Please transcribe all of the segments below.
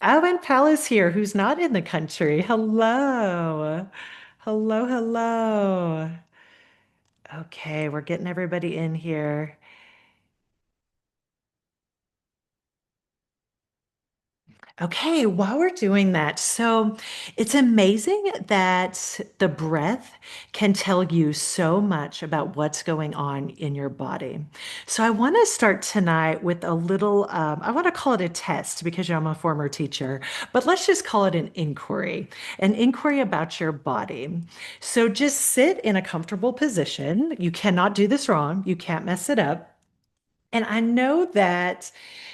Oh, and Pal is here, who's not in the country. Hello. Hello, hello. Okay, we're getting everybody in here. Okay, while we're doing that, so it's amazing that the breath can tell you so much about what's going on in your body. So I want to start tonight with a little, I want to call it a test because I'm a former teacher, but let's just call it an inquiry about your body. So just sit in a comfortable position. You cannot do this wrong. You can't mess it up. And I know that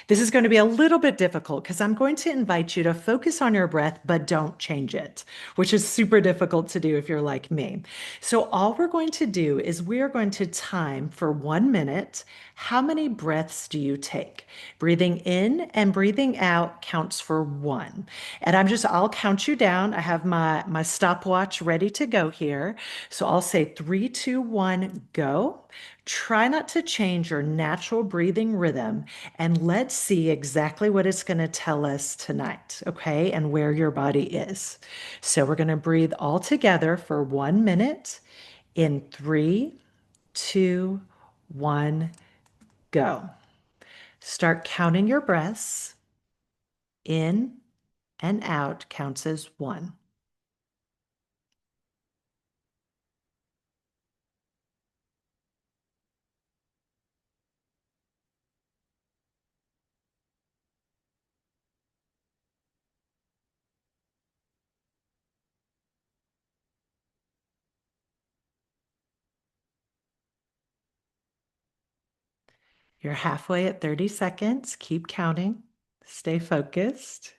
this is going to be a little bit difficult because I'm going to invite you to focus on your breath, but don't change it, which is super difficult to do if you're like me. So, all we're going to do is we are going to time for 1 minute. How many breaths do you take? Breathing in and breathing out counts for one. And I'll count you down. I have my stopwatch ready to go here. So, I'll say three, two, one, go. Try not to change your natural breathing rhythm, and let's see exactly what it's going to tell us tonight, okay? And where your body is. So we're going to breathe all together for 1 minute in three, two, one, go. Start counting your breaths. In and out counts as one. You're halfway at 30 seconds. Keep counting. Stay focused.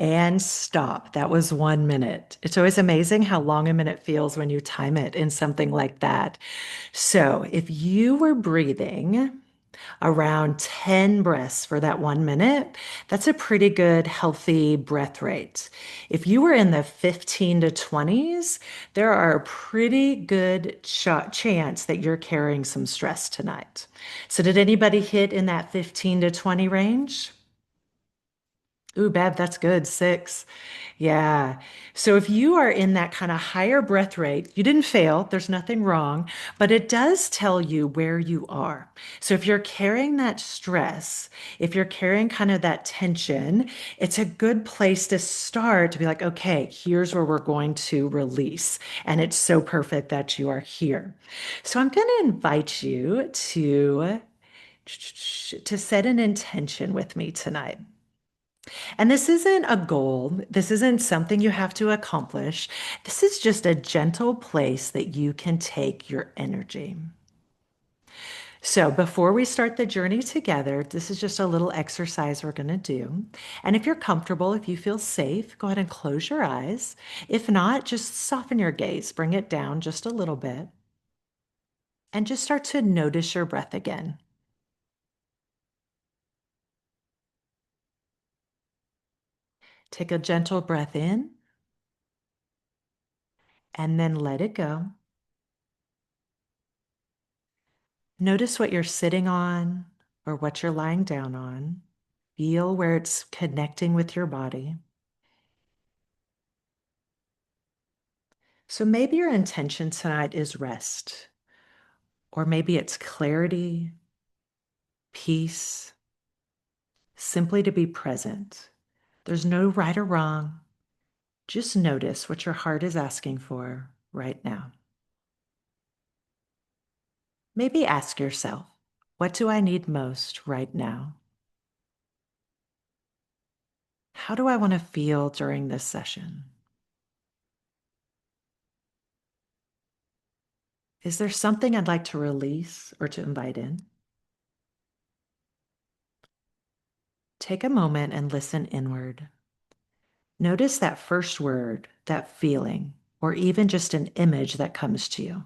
And stop. That was 1 minute. It's always amazing how long a minute feels when you time it in something like that. So, if you were breathing around 10 breaths for that 1 minute, that's a pretty good, healthy breath rate. If you were in the 15 to 20s, there are a pretty good chance that you're carrying some stress tonight. So, did anybody hit in that 15 to 20 range? Ooh, Bev, that's good. Six. Yeah. So if you are in that kind of higher breath rate, you didn't fail. There's nothing wrong, but it does tell you where you are. So if you're carrying that stress, if you're carrying kind of that tension, it's a good place to start to be like, okay, here's where we're going to release. And it's so perfect that you are here. So I'm going to invite you to set an intention with me tonight. And this isn't a goal. This isn't something you have to accomplish. This is just a gentle place that you can take your energy. So, before we start the journey together, this is just a little exercise we're going to do. And if you're comfortable, if you feel safe, go ahead and close your eyes. If not, just soften your gaze, bring it down just a little bit, and just start to notice your breath again. Take a gentle breath in and then let it go. Notice what you're sitting on or what you're lying down on. Feel where it's connecting with your body. So maybe your intention tonight is rest, or maybe it's clarity, peace, simply to be present. There's no right or wrong. Just notice what your heart is asking for right now. Maybe ask yourself, what do I need most right now? How do I want to feel during this session? Is there something I'd like to release or to invite in? Take a moment and listen inward. Notice that first word, that feeling. or even just an image that comes to you.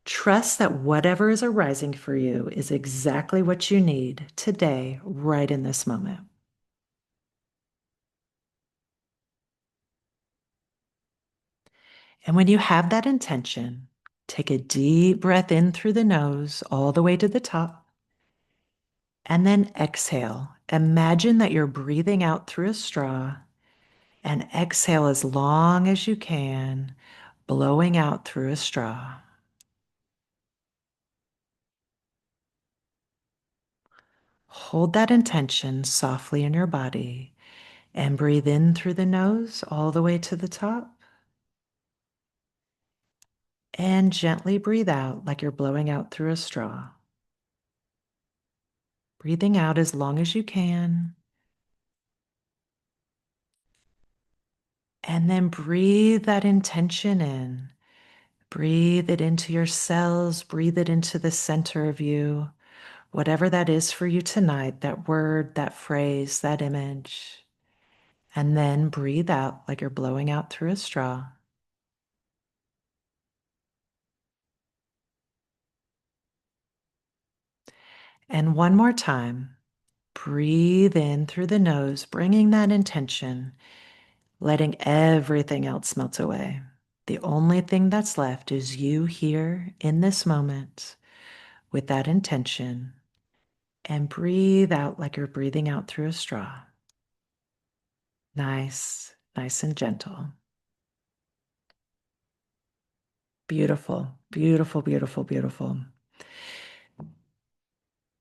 Trust that whatever is arising for you is exactly what you need today, right in this moment. And when you have that intention, take a deep breath in through the nose all the way to the top, and then exhale. Imagine that you're breathing out through a straw and exhale as long as you can, blowing out through a straw. Hold that intention softly in your body and breathe in through the nose all the way to the top. And gently breathe out like you're blowing out through a straw. Breathing out as long as you can. And then breathe that intention in. Breathe it into your cells. Breathe it into the center of you. Whatever that is for you tonight, that word, that phrase, that image. And then breathe out like you're blowing out through a straw. And one more time, breathe in through the nose, bringing that intention, letting everything else melt away. The only thing that's left is you here in this moment with that intention. And breathe out like you're breathing out through a straw. Nice, nice and gentle. Beautiful, beautiful, beautiful, beautiful.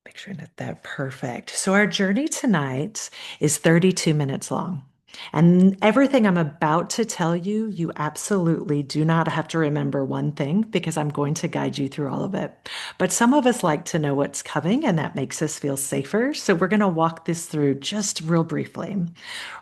Make sure that perfect. So our journey tonight is 32 minutes long. And everything I'm about to tell you, you absolutely do not have to remember one thing because I'm going to guide you through all of it. But some of us like to know what's coming, and that makes us feel safer. So we're going to walk this through just real briefly.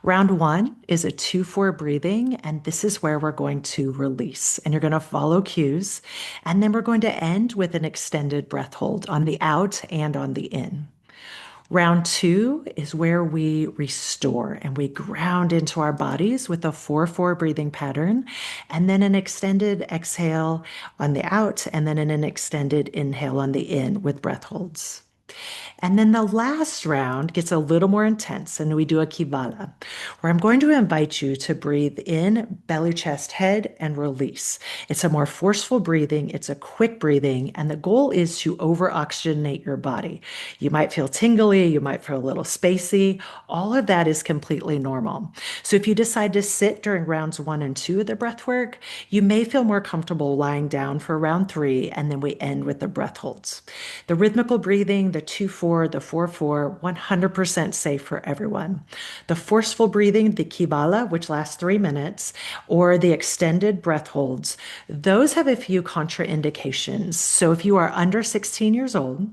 Round one is a 2-4 breathing, and this is where we're going to release. And you're going to follow cues. And then we're going to end with an extended breath hold on the out and on the in. Round two is where we restore and we ground into our bodies with a 4-4 breathing pattern, and then an extended exhale on the out, and then an extended inhale on the in with breath holds. And then the last round gets a little more intense, and we do a kivala, where I'm going to invite you to breathe in, belly, chest, head, and release. It's a more forceful breathing, it's a quick breathing, and the goal is to over oxygenate your body. You might feel tingly, you might feel a little spacey. All of that is completely normal. So if you decide to sit during rounds 1 and 2 of the breath work, you may feel more comfortable lying down for round 3, and then we end with the breath holds. The rhythmical breathing, the 2-4, the 4-4, 100% safe for everyone. The forceful breathing, the kivala, which lasts 3 minutes, or the extended breath holds, those have a few contraindications. So if you are under 16 years old,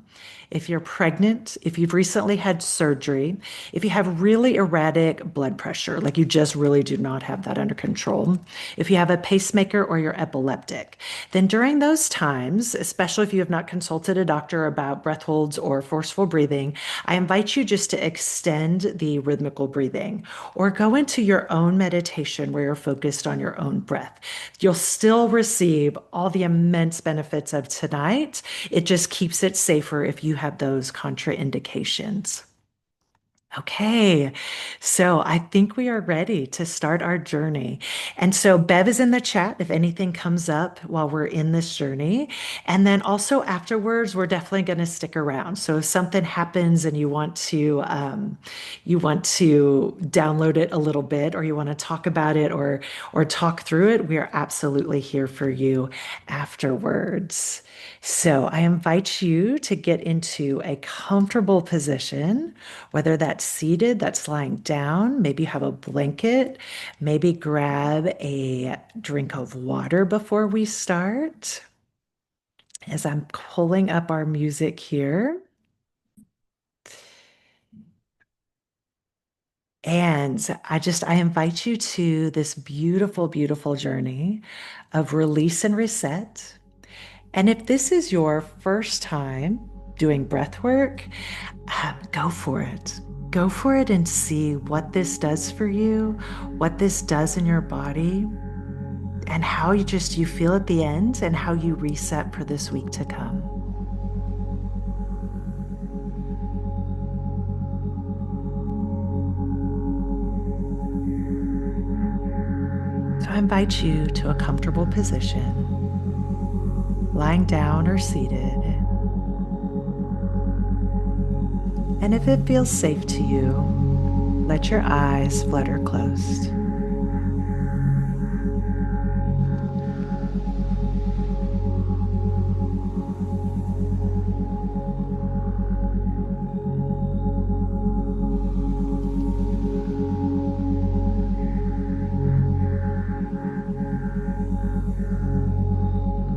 if you're pregnant, if you've recently had surgery, if you have really erratic blood pressure, like you just really do not have that under control, if you have a pacemaker or you're epileptic, then during those times, especially if you have not consulted a doctor about breath holds or forceful breathing, I invite you just to extend the rhythmical breathing or go into your own meditation where you're focused on your own breath. You'll still receive all the immense benefits of tonight. It just keeps it safer if you have those contraindications. Okay, so I think we are ready to start our journey. And so Bev is in the chat if anything comes up while we're in this journey. And then also afterwards, we're definitely going to stick around. So if something happens and you want to download it a little bit, or you want to talk about it or talk through it, we are absolutely here for you afterwards. So I invite you to get into a comfortable position, whether that's seated, that's lying down, maybe you have a blanket, maybe grab a drink of water before we start. As I'm pulling up our music here. And I invite you to this beautiful, beautiful journey of release and reset. And if this is your first time doing breath work, go for it. Go for it and see what this does for you, what this does in your body. and how you feel at the end and how you reset for this week to come. So I invite you to a comfortable position, lying down or seated. And if it feels safe to you, let your eyes flutter closed.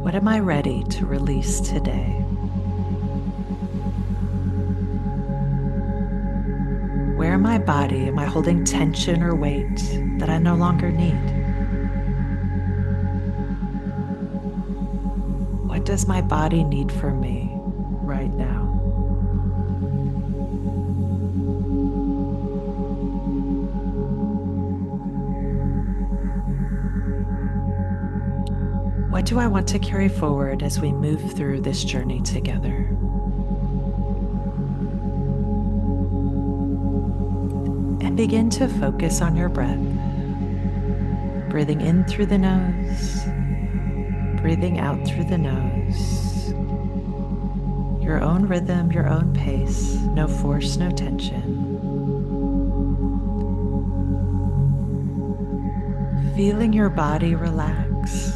What am I ready to release today? Where in my body am I holding tension or weight that I no longer need? What does my body need from me right now? What do I want to carry forward as we move through this journey together? And begin to focus on your breath. Breathing in through the nose, breathing out through the nose. Your own rhythm, your own pace, no force, no tension. Feeling your body relax.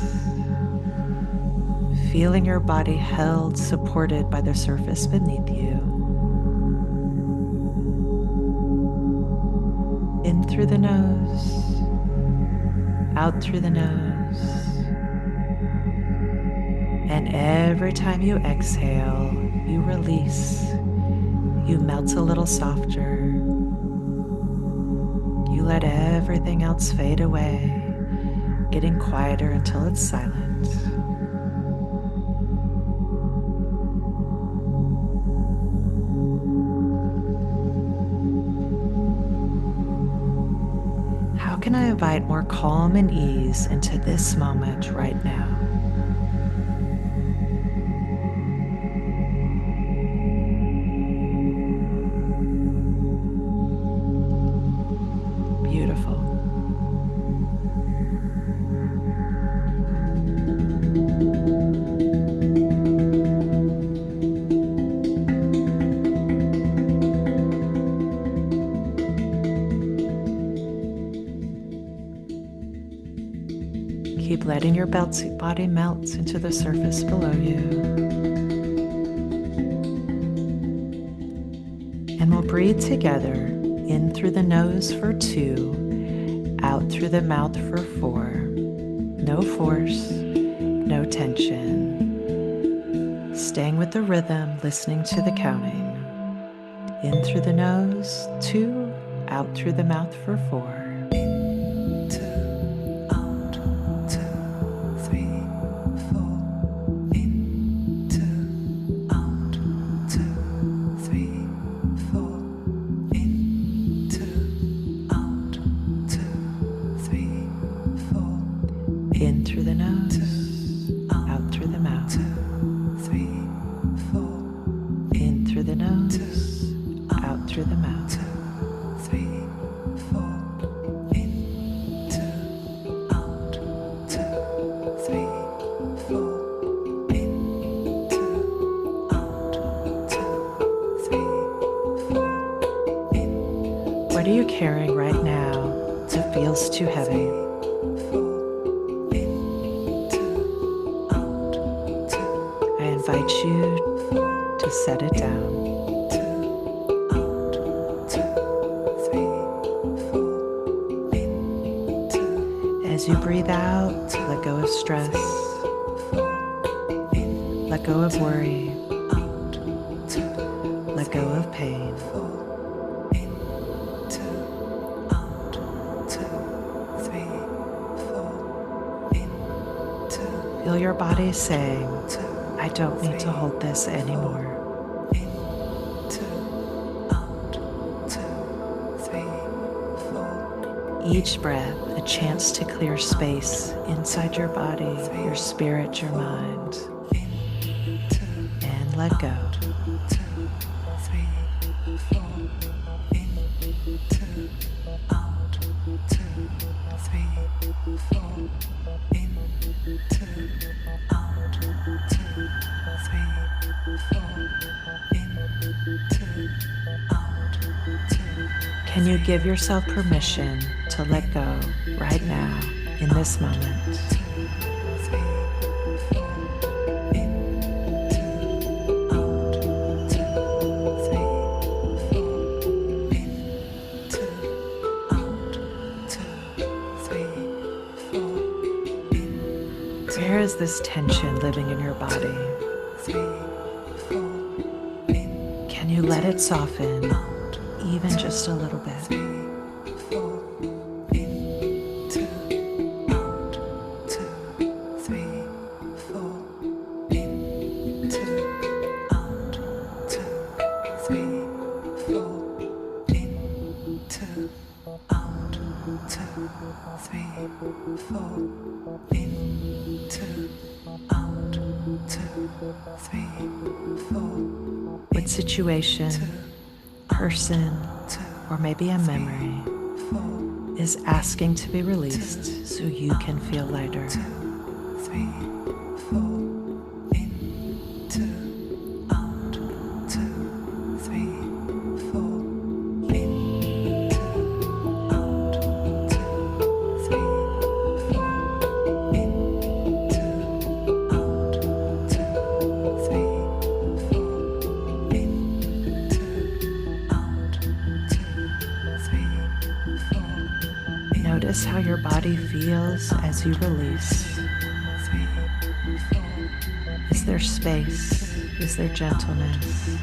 Feeling your body held, supported by the surface beneath you. In through the nose, out through the nose. And every time you exhale, you release. You melt a little softer. You let everything else fade away, getting quieter until it's silent. How can I invite more calm and ease into this moment right now? Beautiful. Keep letting your body melt into the surface below you. And we'll breathe together, in through the nose for 2, out through the mouth for 4. No force, no tension. Staying with the rhythm, listening to the counting. In through the nose, 2, out through the mouth for 4. In through the nose, out through the mouth. 3, 4. In through the nose, out through the mouth. 3, 4. In, 2, out, 2, 3, 4. In, 2, out, 2, 3, 4. In. What are you carrying right now that feels too heavy? I invite you to set it down. As you breathe out, let go of stress. Let go of worry. Let go of pain. Feel your body saying, I don't need to hold this anymore. each breath a chance to clear space inside your body, your spirit, your mind. And let go. Can you give yourself permission to let go right now, in this moment? Where is this tension living in your body? Can you let it soften, even just a little bit? What situation, person, or maybe a memory is asking to be released so you can feel lighter? Notice how your body feels as you release. Is there space? Is there gentleness?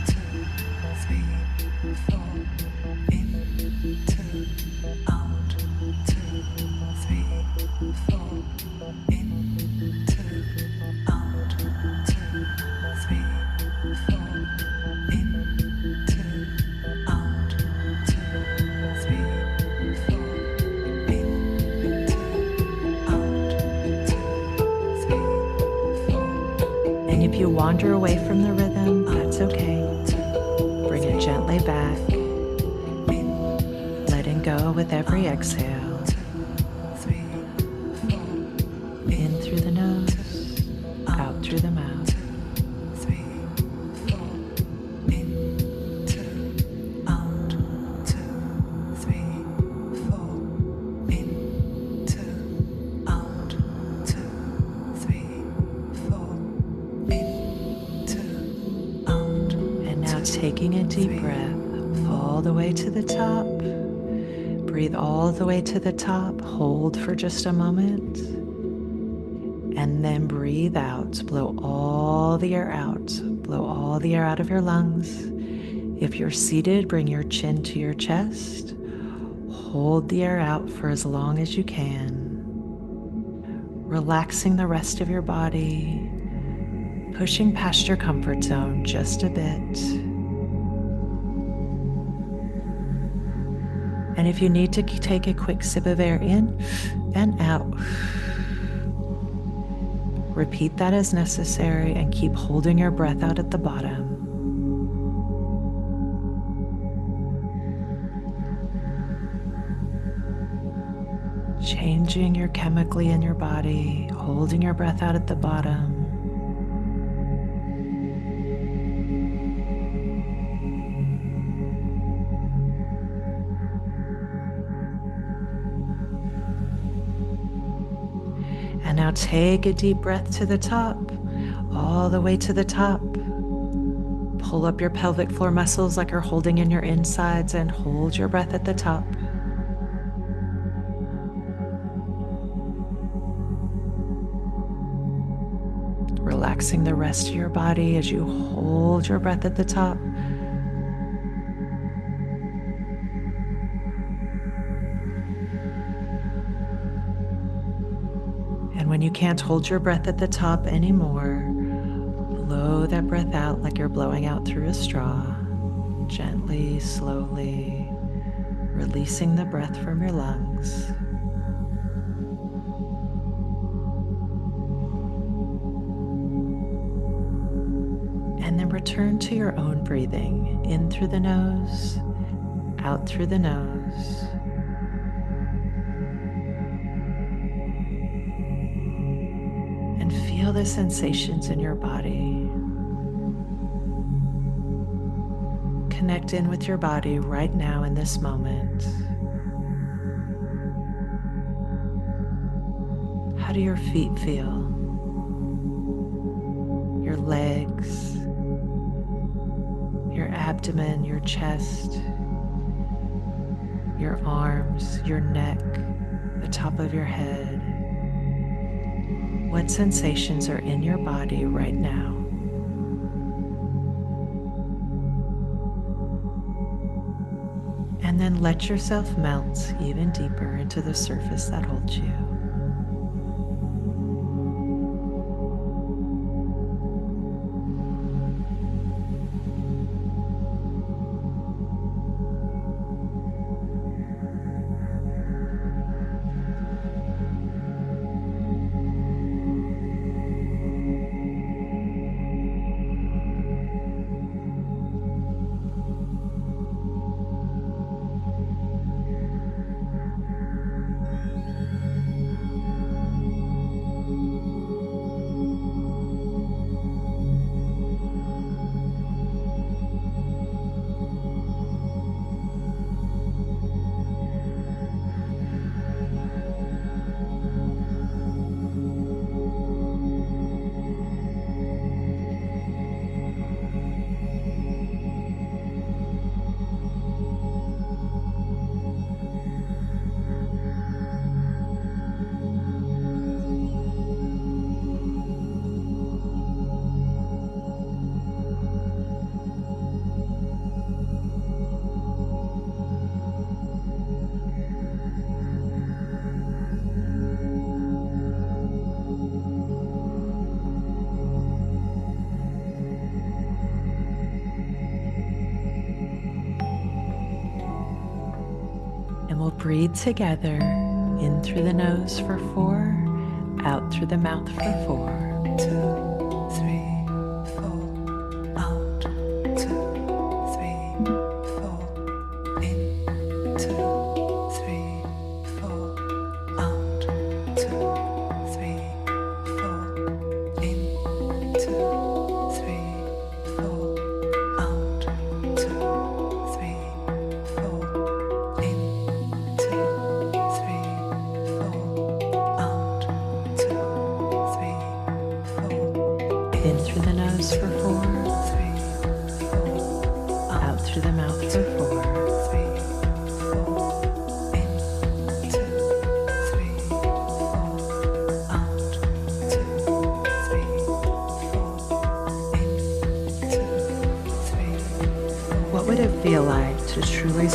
And if you wander away from the rhythm, that's okay. Bring it gently back, letting go with every exhale. In through the nose, out through the mouth. Taking a deep breath all the way to the top. Breathe all the way to the top. Hold for just a moment. And then breathe out. Blow all the air out. Blow all the air out of your lungs. If you're seated, bring your chin to your chest. Hold the air out for as long as you can. Relaxing the rest of your body. Pushing past your comfort zone just a bit. And if you need to take a quick sip of air in and out, repeat that as necessary and keep holding your breath out at the bottom. Changing your chemically in your body, holding your breath out at the bottom. And now take a deep breath to the top, all the way to the top. Pull up your pelvic floor muscles like you're holding in your insides and hold your breath at the top. Relaxing the rest of your body as you hold your breath at the top. And when you can't hold your breath at the top anymore, blow that breath out like you're blowing out through a straw. Gently, slowly, releasing the breath from your lungs. And then return to your own breathing, in through the nose, out through the nose. And feel the sensations in your body. Connect in with your body right now in this moment. How do your feet feel? Your legs, your abdomen, your chest, your arms, your neck, the top of your head. What sensations are in your body right now? And then let yourself melt even deeper into the surface that holds you. And we'll breathe together, in through the nose for 4, out through the mouth for 4. 2, 3, 4, out, 2, 3, 4, in, 2, 3, 4, out, 2, 3, 4, in, 2, 3, 4, out, 2, 3, 4, in. In through the nose for 4, out through the mouth for 4. What would it feel like to truly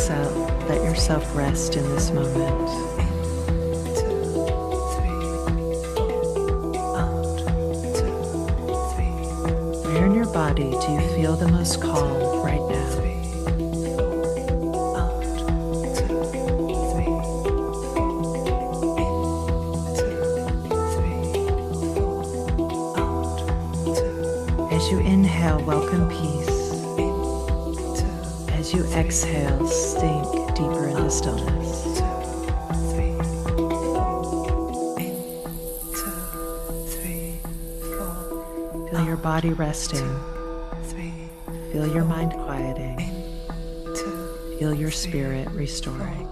let yourself rest in this moment? Where in your body do you feel the most calm right now? As you inhale, welcome peace. As you exhale, sink deeper into stillness. Feel your body resting. Feel your mind quieting. Feel your spirit restoring.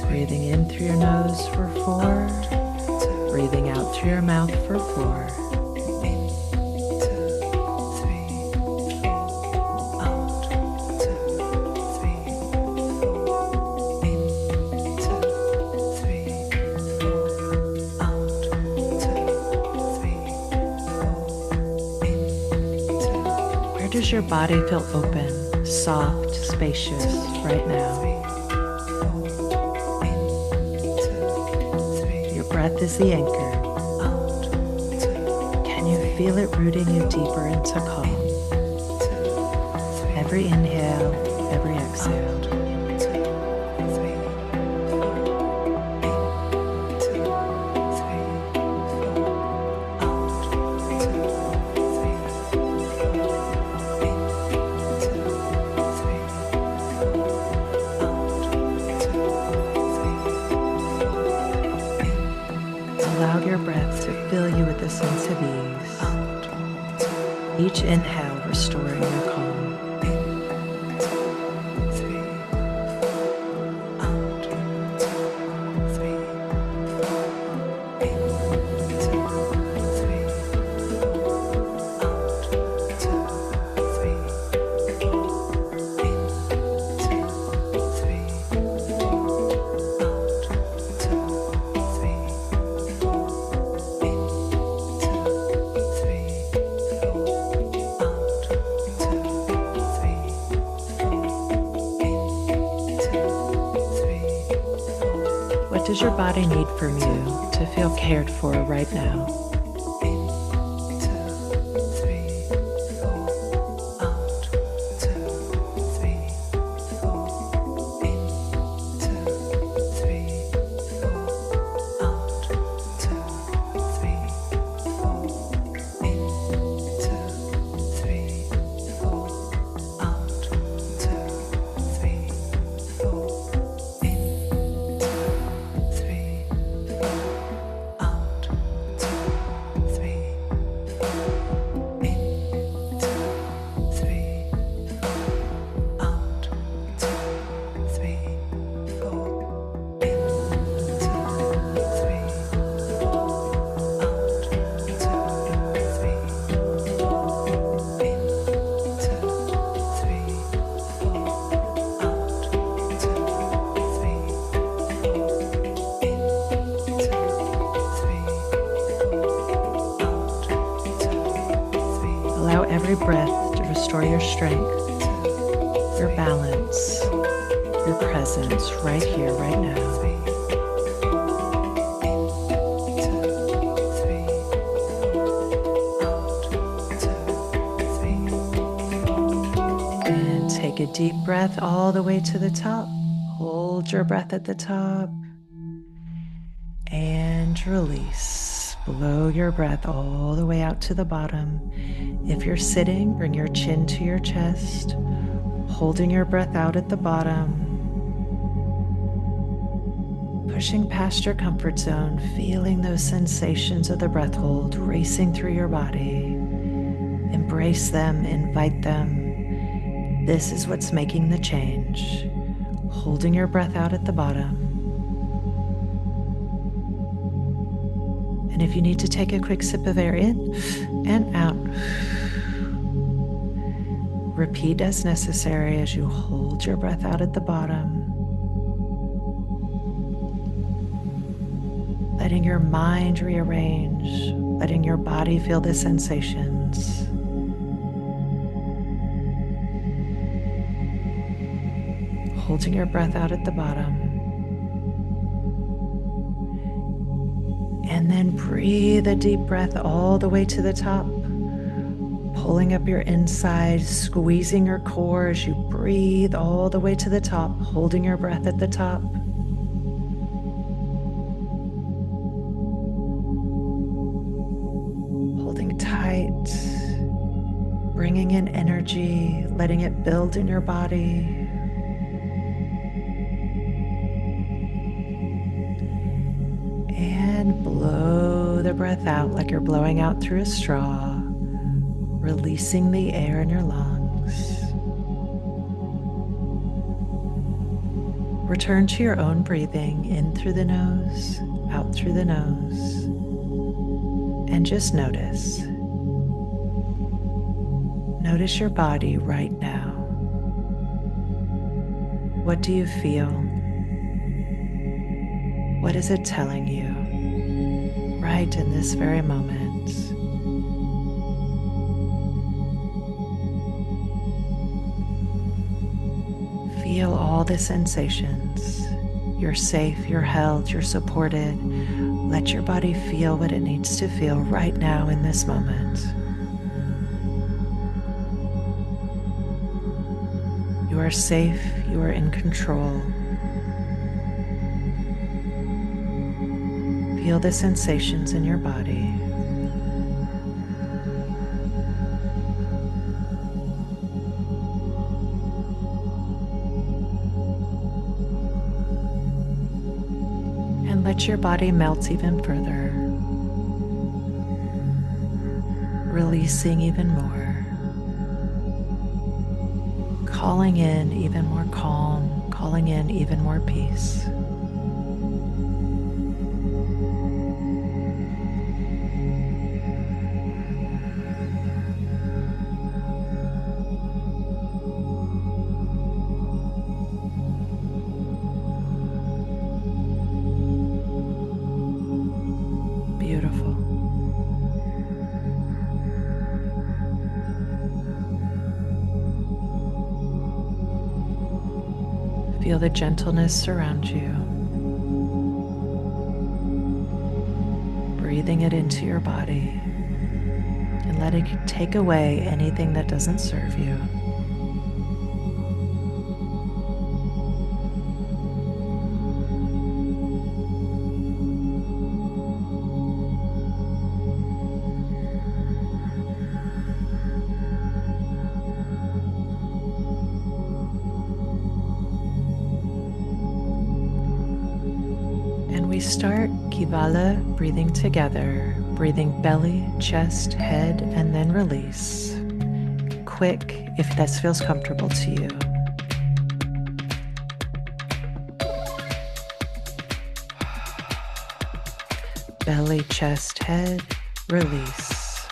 Breathing in through your nose for 4, breathing out through your mouth for 4. does your body feel open, soft, spacious right now? Your breath is the anchor. Can you feel it rooting you deeper into calm? Every inhale, every exhale. Allow your breath to fill you with a sense of ease. Each inhale restoring your calm. What does your body need from you to feel cared for right now? Allow every breath to restore your strength, your balance, your presence right here, right now. And take a deep breath all the way to the top. Hold your breath at the top and release. Blow your breath all the way out to the bottom. If you're sitting, bring your chin to your chest, holding your breath out at the bottom. Pushing past your comfort zone, feeling those sensations of the breath hold racing through your body. Embrace them, invite them. This is what's making the change. Holding your breath out at the bottom. And if you need to take a quick sip of air in and out, repeat as necessary as you hold your breath out at the bottom. Letting your mind rearrange, letting your body feel the sensations. Holding your breath out at the bottom. And then breathe a deep breath all the way to the top, pulling up your inside, squeezing your core as you breathe all the way to the top, holding your breath at the top. Holding tight, bringing in energy, letting it build in your body. And blow the breath out like you're blowing out through a straw, releasing the air in your lungs. Return to your own breathing, in through the nose, out through the nose, and just notice. Notice your body right now. What do you feel? What is it telling you right in this very moment? Feel all the sensations. You're safe, you're held, you're supported. Let your body feel what it needs to feel right now in this moment. You are safe, you are in control. Feel the sensations in your body. And let your body melt even further, releasing even more, calling in even more calm, calling in even more peace. Beautiful. Feel the gentleness surround you. Breathing it into your body and letting it take away anything that doesn't serve you. We start Kivala breathing together, breathing belly, chest, head, and then release. Quick if this feels comfortable to you. Belly, chest, head, release.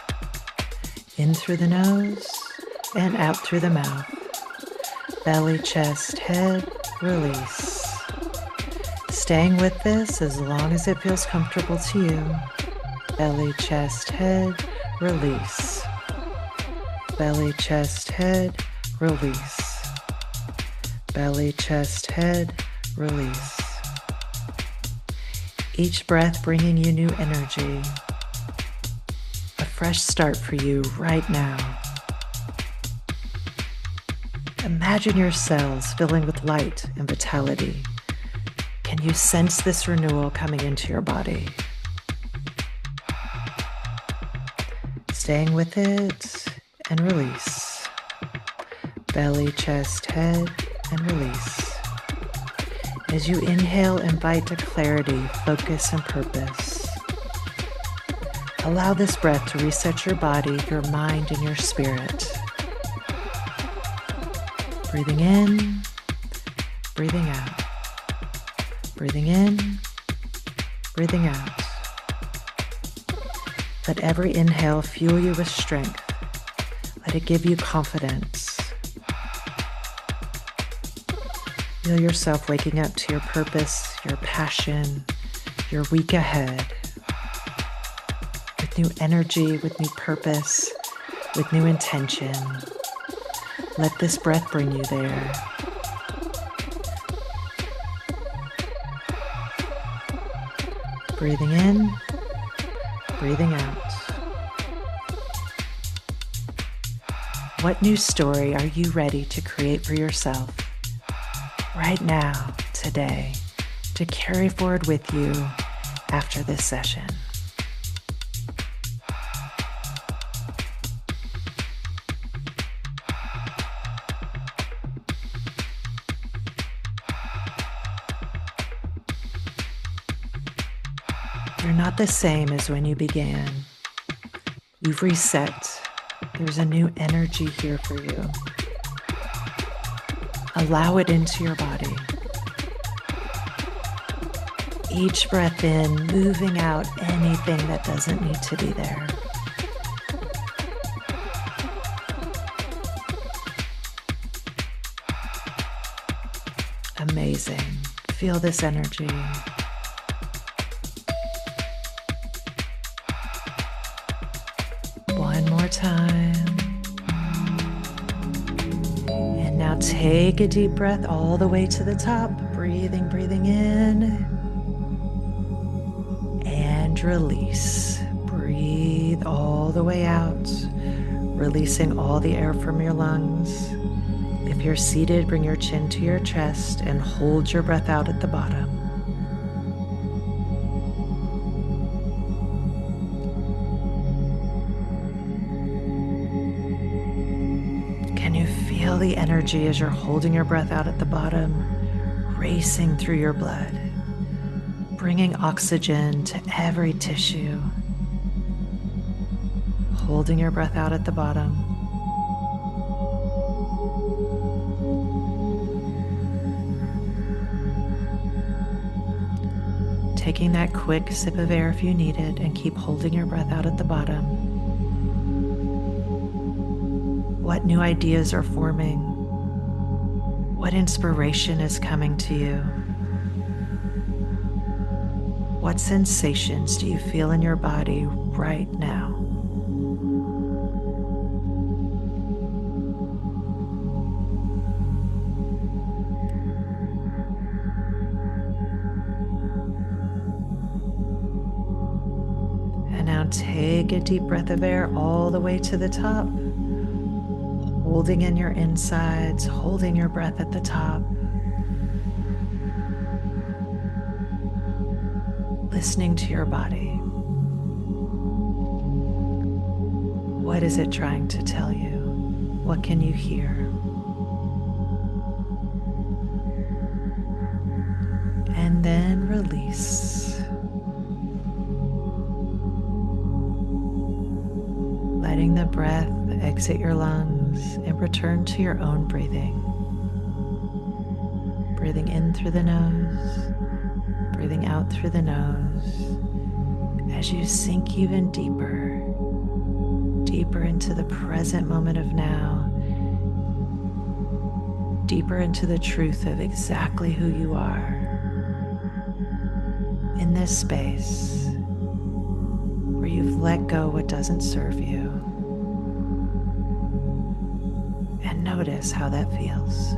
In through the nose and out through the mouth. Belly, chest, head, release. Staying with this as long as it feels comfortable to you. Belly, chest, head, release. Belly, chest, head, release. Belly, chest, head, release. Each breath bringing you new energy. A fresh start for you right now. Imagine your cells filling with light and vitality. Can you sense this renewal coming into your body? Staying with it and release. Belly, chest, head, and release. As you inhale, invite a clarity, focus, and purpose. Allow this breath to reset your body, your mind, and your spirit. Breathing in, breathing out. Breathing in, breathing out. Let every inhale fuel you with strength. Let it give you confidence. Feel yourself waking up to your purpose, your passion, your week ahead. With new energy, with new purpose, with new intention. Let this breath bring you there. Breathing in, breathing out. What new story are you ready to create for yourself right now, today, to carry forward with you after this session? You're not the same as when you began. You've reset. There's a new energy here for you. Allow it into your body. Each breath in, moving out anything that doesn't need to be there. Amazing. Feel this energy. One more time. And now now take a deep breath all the way to the top. Breathing in. And release. Breathe all the way out, releasing all the air from your lungs. If you're seated, bring your chin to your chest and hold your breath out at the bottom. Can you feel the energy as you're holding your breath out at the bottom, racing through your blood, bringing oxygen to every tissue? Holding your breath out at the bottom. Taking that quick sip of air if you need it, and keep holding your breath out at the bottom. What new ideas are forming? What inspiration is coming to you? What sensations do you feel in your body right now? And now take a deep breath of air all the way to the top, holding in your insides, holding your breath at the top. Listening to your body. What is it trying to tell you? What can you hear? And then release. Letting the breath exit your lungs and return to your own breathing. Breathing in through the nose, breathing out through the nose as you sink even deeper, deeper into the present moment of now, deeper into the truth of exactly who you are in this space where you've let go what doesn't serve you. And notice how that feels.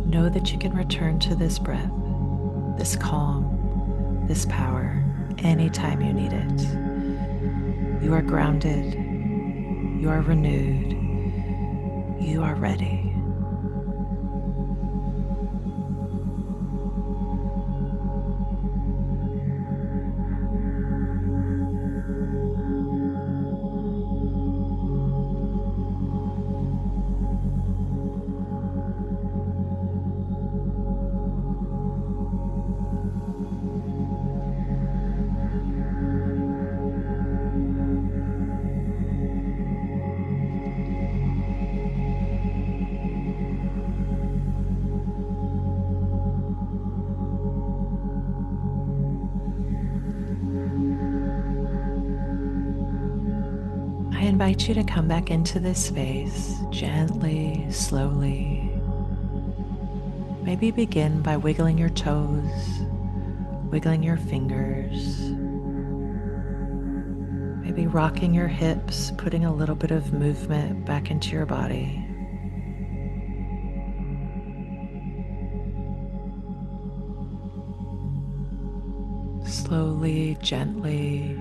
Know that you can return to this breath, this calm, this power, anytime you need it. You are grounded, you are renewed, you are ready. I invite you to come back into this space gently, slowly, Maybe begin by wiggling your toes, wiggling your fingers, maybe rocking your hips, putting a little bit of movement back into your body. Slowly, gently,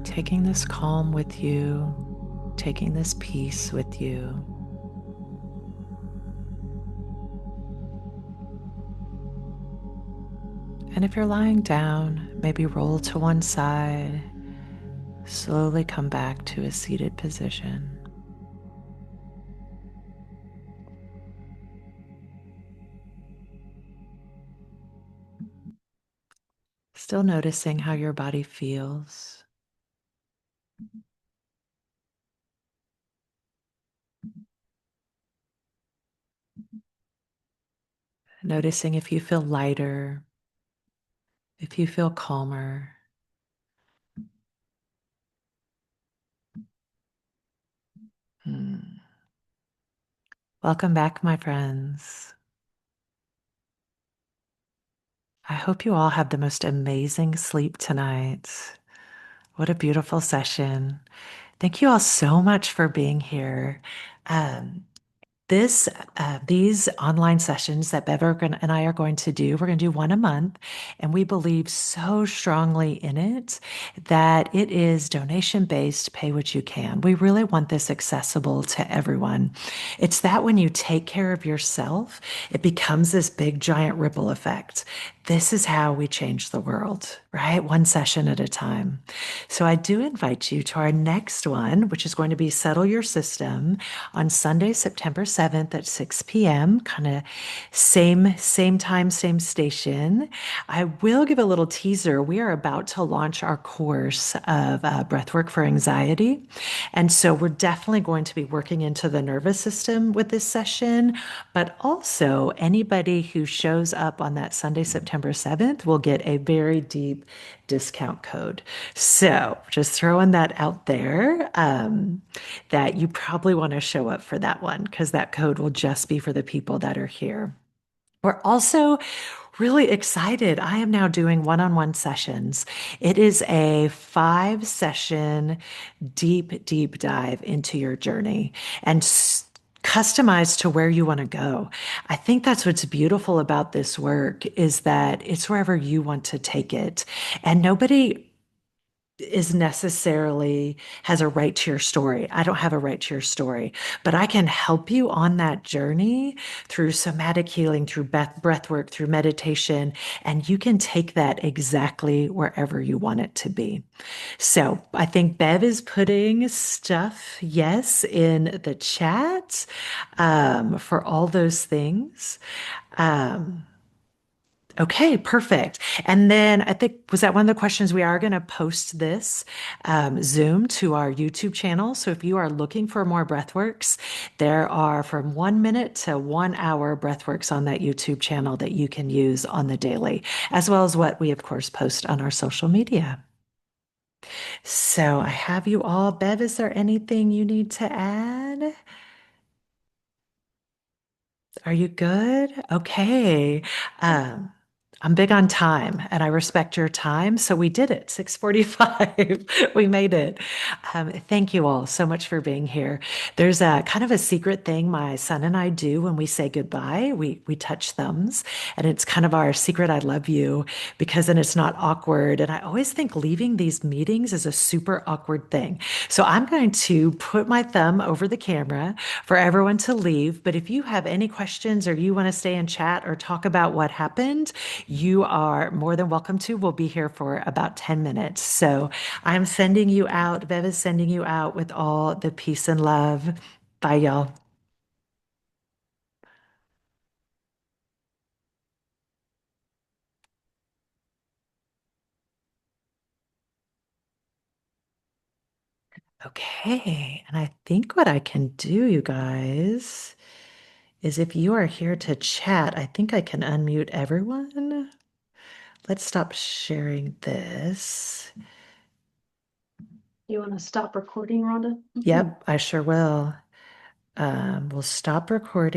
taking this calm with you, taking this peace with you. And if you're lying down, maybe roll to one side, slowly come back to a seated position. Still noticing how your body feels. Noticing if you feel lighter, if you feel calmer. Hmm. Welcome back, my friends. I hope you all have the most amazing sleep tonight. What a beautiful session. Thank you all so much for being here. Um, This, these online sessions that Bev and I are going to do, we're going to do one a month, and we believe so strongly in it that it is donation based, pay what you can. We really want this accessible to everyone. It's that when you take care of yourself, it becomes this big giant ripple effect. This is how we change the world, right? One session at a time. So I do invite you to our next one, which is going to be Settle Your System on Sunday, September 7th at 6 p.m. Kind of same time, same station. I will give a little teaser. We are about to launch our course of breathwork for anxiety. And so we're definitely going to be working into the nervous system with this session, but also anybody who shows up on that Sunday, September 7th will get a very deep discount code. So just throwing that out there, that you probably want to show up for that one because that code will just be for the people that are here. We're also really excited. I am now doing one-on-one sessions. It is a 5 session deep dive into your journey and customized to where you want to go. I think that's what's beautiful about this work is that it's wherever you want to take it. And nobody is necessarily has a right to your story. I don't have a right to your story, but I can help you on that journey through somatic healing, through breath work, through meditation, and you can take that exactly wherever you want it to be. So I think Bev is putting stuff, yes, in the chat for all those things. Um, Okay, perfect. And then I think, was that one of the questions? We are going to post this Zoom to our YouTube channel. So if you are looking for more breathworks, there are from 1 minute to 1 hour breathworks on that YouTube channel that you can use on the daily, as well as what we, of course, post on our social media. So I have you all. Bev, is there anything you need to add? Are you good? Okay. Um, I'm big on time and I respect your time. So we did it, 6:45. We made it. Thank you all so much for being here. There's a kind of a secret thing my son and I do when we say goodbye. We touch thumbs and it's kind of our secret I love you because then it's not awkward. And I always think leaving these meetings is a super awkward thing. So I'm going to put my thumb over the camera for everyone to leave. But if you have any questions or you want to stay and chat or talk about what happened, you are more than welcome to. We'll be here for about 10 minutes. So I'm sending you out. Bev is sending you out with all the peace and love. Bye, y'all. Okay. And I think what I can do, you guys, is if you are here to chat, I think I can unmute everyone. Let's stop sharing this. You want to stop recording, Rhonda? Yep, I sure will. We'll stop recording.